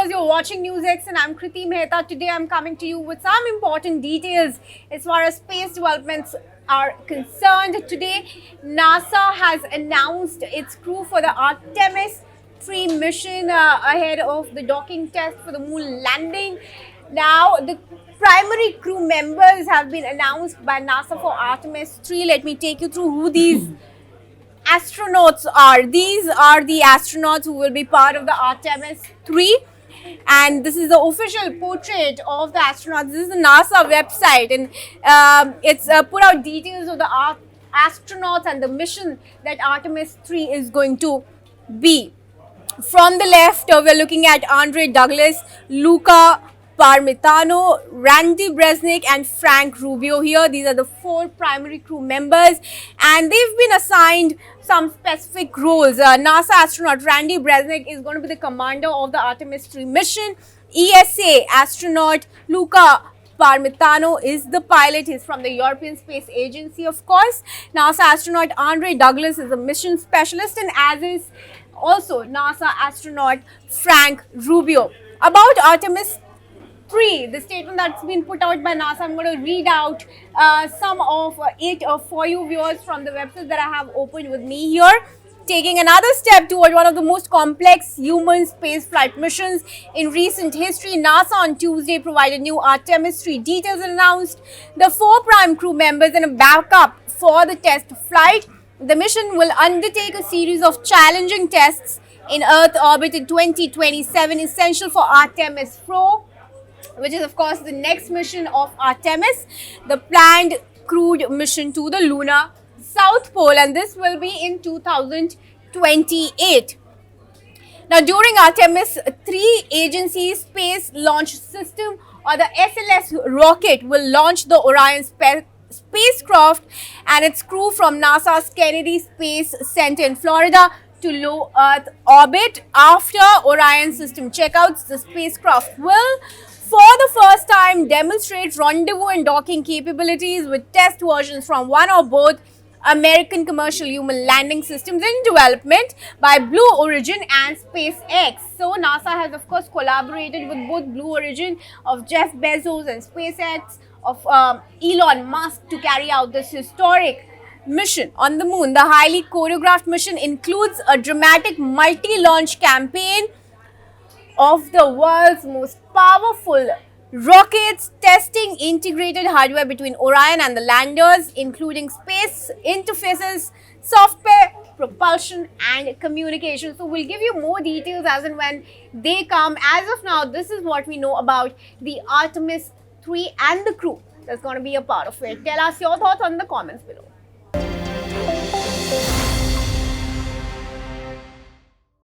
viewers, you're watching NewsX and I'm Kriti Mehta. Today I'm coming to you with some important details as far as space developments are concerned. Today, NASA has announced its crew for the Artemis 3 mission ahead of the docking test for the moon landing. Now, the primary crew members have been announced by NASA for Artemis 3. Let me take you through who these astronauts are. These are the astronauts who will be part of the Artemis 3, and this is the official portrait of the astronauts. This is the NASA website, and it's put out details of the astronauts and the mission that Artemis 3 is going to be. From the left, we're looking at Andre Douglas, Luca Parmitano, Randy Bresnik and Frank Rubio here. These are the 4 primary crew members and they've been assigned some specific roles. NASA astronaut Randy Bresnik is going to be the commander of the Artemis 3 mission. ESA astronaut Luca Parmitano is the pilot. He's from the European Space Agency, of course. NASA astronaut Andre Douglas is a mission specialist, and as is also NASA astronaut Frank Rubio. About Artemis 3, the statement that's been put out by NASA, I'm going to read out some of it for you viewers from the website that I have opened with me here. Taking another step toward one of the most complex human spaceflight missions in recent history, NASA on Tuesday provided new Artemis 3 details and announced the 4 prime crew members and a backup for the test flight. The mission will undertake a series of challenging tests in Earth orbit in 2027, essential for Artemis 4, which is of course the next mission of Artemis, the planned crewed mission to the lunar South Pole, and this will be in 2028. Now, during Artemis 3, agency Space Launch System or the SLS rocket will launch the Orion spacecraft and its crew from NASA's Kennedy Space Center in Florida to low Earth orbit. After Orion system checkouts, the spacecraft will for the first time demonstrate rendezvous and docking capabilities with test versions from one or both American commercial human landing systems in development by Blue Origin and SpaceX. So NASA has of course collaborated with both Blue Origin of Jeff Bezos and SpaceX of Elon Musk to carry out this historic mission on the moon. The highly choreographed mission includes a dramatic multi-launch campaign of the world's most powerful rockets, testing integrated hardware between Orion and the landers, including space interfaces, software, propulsion and communication. So we'll give you more details as and when they come. As of now, this is what we know about the Artemis 3 and the crew that's going to be a part of it. Tell us your thoughts on the comments below.